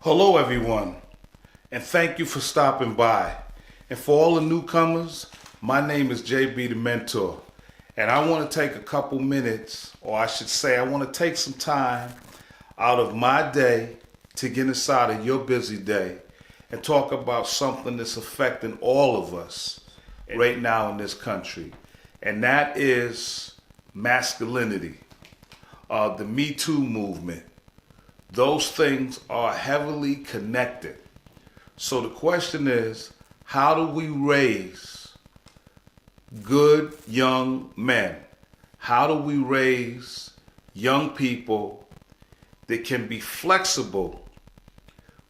Hello everyone, and thank you for stopping by. And for all the newcomers, my name is JB the Mentor, and I want to take a couple minutes, or I should say I want to take some time out of my day to get inside of your busy day and talk about something that's affecting all of us right now in this country, and that is masculinity, the Me Too movement. Those things are heavily connected. So the question is, how do we raise good young men? How do we raise young people that can be flexible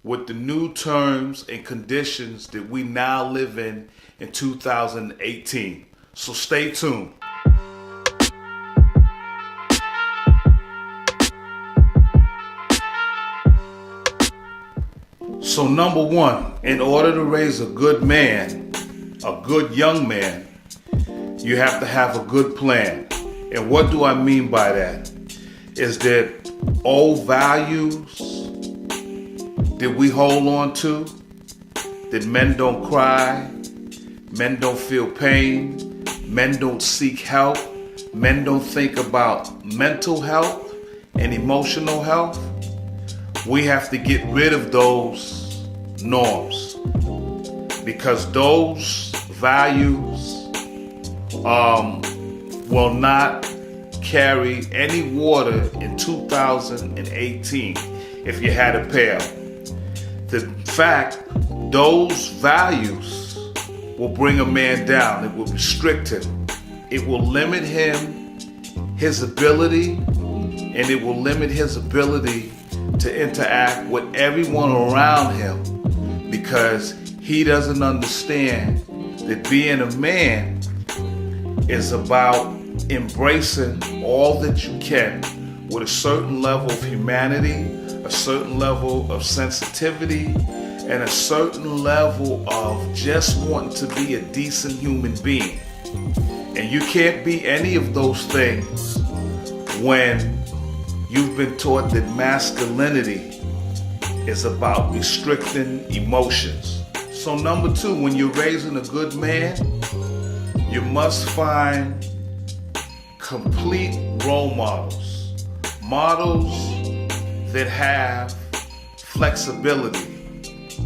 with the new terms and conditions that we now live in 2018? So stay tuned. So number one, in order to raise a good man, a good young man, you have to have a good plan. And what do I mean by that? Is that old values that we hold on to, that men don't cry, men don't feel pain, men don't seek help, men don't think about mental health and emotional health. We have to get rid of those norms, because those values will not carry any water in 2018 if you had a pail. The fact, those values will bring a man down. It will restrict him. It will limit him, his ability, and it will limit his ability to interact with everyone around him, because he doesn't understand that being a man is about embracing all that you can with a certain level of humanity, a certain level of sensitivity, and a certain level of just wanting to be a decent human being. And you can't be any of those things when you've been taught that masculinity is about restricting emotions. So number two, when you're raising a good man, you must find complete role models. Models that have flexibility.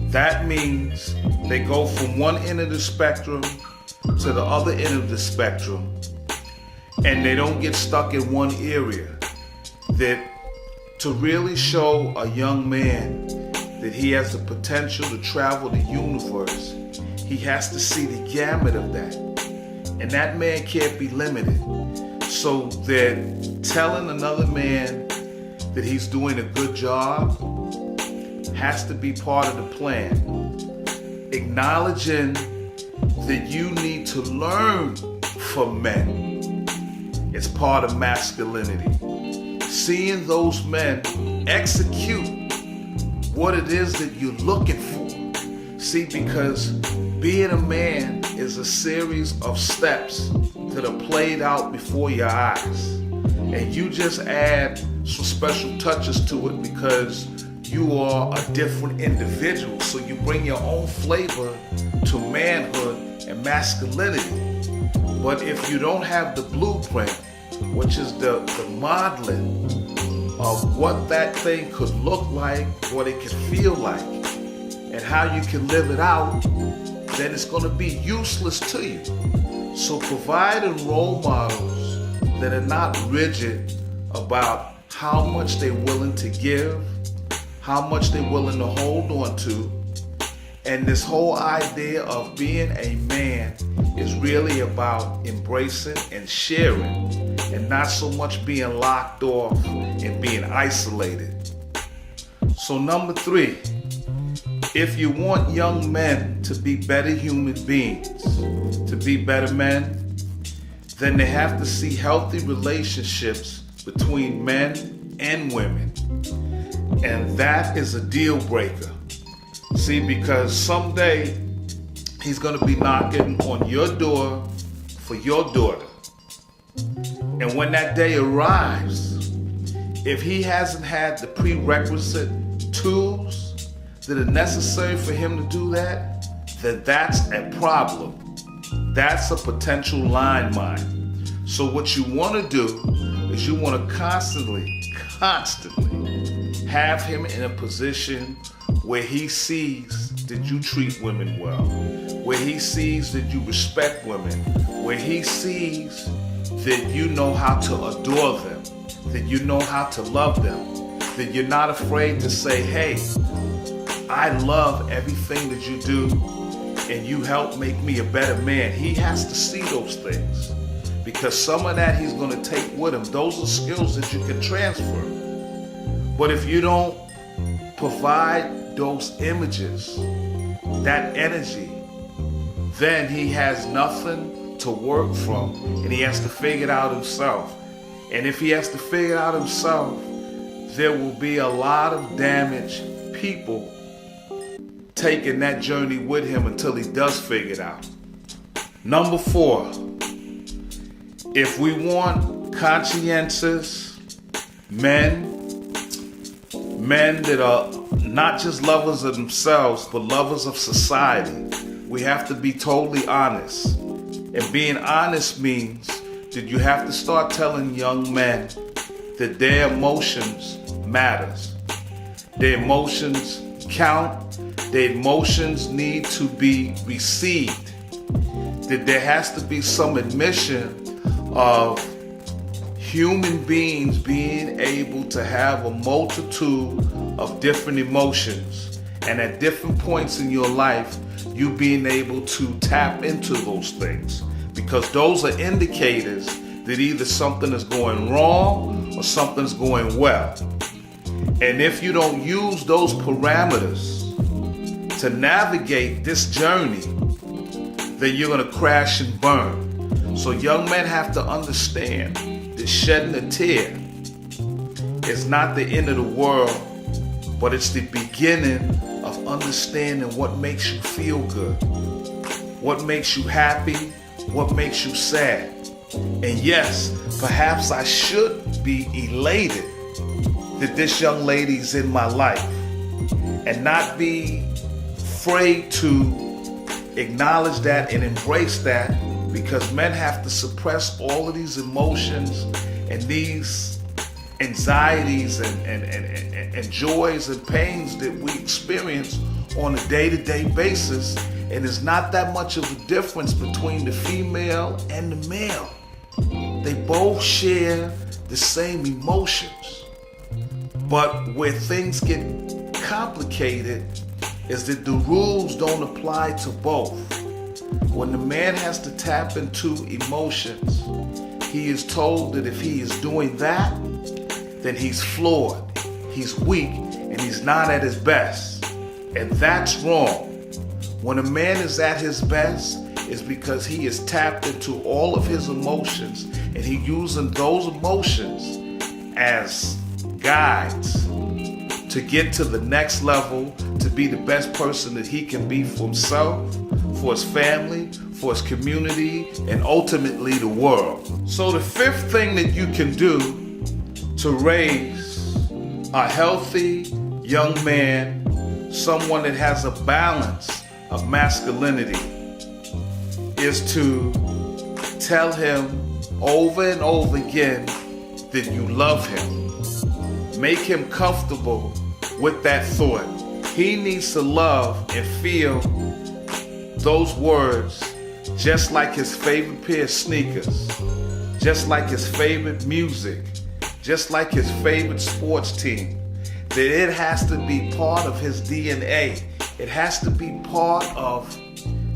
That means they go from one end of the spectrum to the other end of the spectrum, and they don't get stuck in one area. That to really show a young man that he has the potential to travel the universe, he has to see the gamut of that. And that man can't be limited. So that telling another man that he's doing a good job has to be part of the plan. Acknowledging that you need to learn from men is part of masculinity. Seeing those men execute what it is that you're looking for. See, because being a man is a series of steps that are played out before your eyes. And you just add some special touches to it because you are a different individual. So you bring your own flavor to manhood and masculinity. But if you don't have the blueprint, which is the modeling of what that thing could look like, what it could feel like, and how you can live it out, then it's going to be useless to you. So providing role models that are not rigid about how much they're willing to give, how much they're willing to hold on to, and this whole idea of being a man is really about embracing and sharing, and not so much being locked off and being isolated. So number three, if you want young men to be better human beings, to be better men, then they have to see healthy relationships between men and women. And that is a deal breaker. See, because someday he's going to be knocking on your door for your daughter. And when that day arrives, if he hasn't had the prerequisite tools that are necessary for him to do that, then that's a problem. That's a potential line mine. So what you want to do is you want to constantly have him in a position where he sees that you treat women well, where he sees that you respect women, where he sees that you know how to adore them, that you know how to love them, that you're not afraid to say, hey, I love everything that you do and you help make me a better man. He has to see those things because some of that he's going to take with him. Those are skills that you can transfer. But if you don't provide those images, that energy, then he has nothing to work from and he has to figure it out himself. And if he has to figure it out himself, there will be a lot of damaged people taking that journey with him until he does figure it out. Number 4, if we want conscientious men that are not just lovers of themselves, but lovers of society, we have to be totally honest. And being honest means that you have to start telling young men that their emotions matters. Their emotions count. Their emotions need to be received. That there has to be some admission of human beings being able to have a multitude of different emotions. And at different points in your life, you being able to tap into those things. Because those are indicators that either something is going wrong or something's going well. And if you don't use those parameters to navigate this journey, then you're going to crash and burn. So young men have to understand that shedding a tear is not the end of the world, but it's the beginning of understanding what makes you feel good, what makes you happy, what makes you sad. And yes, perhaps I should be elated that this young lady's in my life and not be afraid to acknowledge that and embrace that, because men have to suppress all of these emotions and these anxieties and joys and pains that we experience on a day-to-day basis. And there's not that much of a difference between the female and the male. They both share the same emotions. But where things get complicated is that the rules don't apply to both. When the man has to tap into emotions, he is told that if he is doing that, then he's flawed, he's weak, and he's not at his best. And that's wrong. When a man is at his best, it's because he is tapped into all of his emotions and he's using those emotions as guides to get to the next level, to be the best person that he can be for himself, for his family, for his community, and ultimately the world. So the 5th thing that you can do to raise a healthy young man, someone that has a balance of masculinity, is to tell him over and over again that you love him. Make him comfortable with that thought. He needs to love and feel those words just like his favorite pair of sneakers, just like his favorite music, just like his favorite sports team. That it has to be part of his DNA. It has to be part of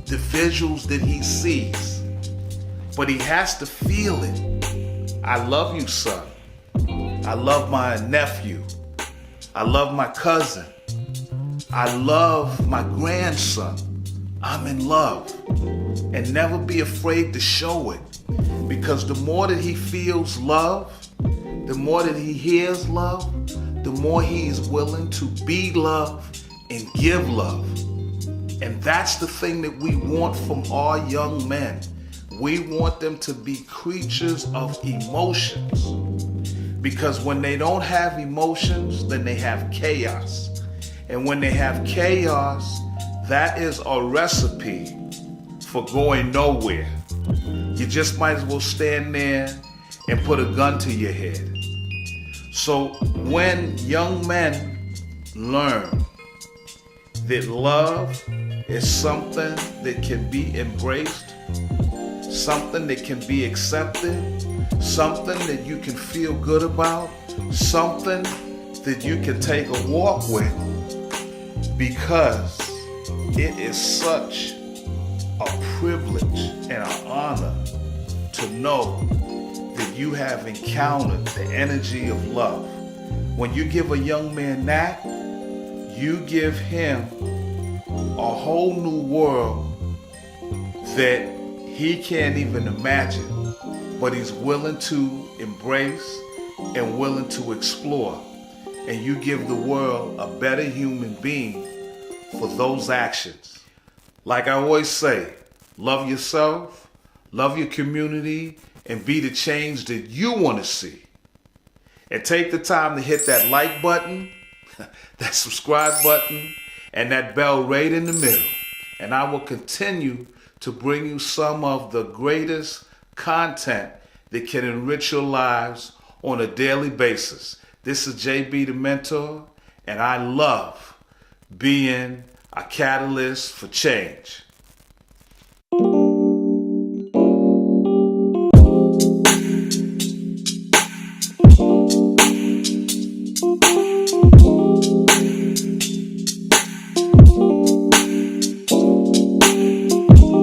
the visuals that he sees. But he has to feel it. I love you, son. I love my nephew. I love my cousin. I love my grandson. I'm in love. And never be afraid to show it. Because the more that he feels love, the more that he hears love, the more he is willing to be love and give love. And that's the thing that we want from our young men. We want them to be creatures of emotions. Because when they don't have emotions, then they have chaos. And when they have chaos, that is a recipe for going nowhere. You just might as well stand there and put a gun to your head. So when young men learn that love is something that can be embraced, something that can be accepted, something that you can feel good about, something that you can take a walk with, because it is such a privilege and an honor to know that you have encountered the energy of love. When you give a young man that, you give him a whole new world that he can't even imagine, but he's willing to embrace and willing to explore. And you give the world a better human being for those actions. Like I always say, love yourself, love your community, and be the change that you want to see. And take the time to hit that like button, that subscribe button, and that bell right in the middle. And I will continue to bring you some of the greatest content that can enrich your lives on a daily basis. This is JB the Mentor, and I love being a catalyst for change.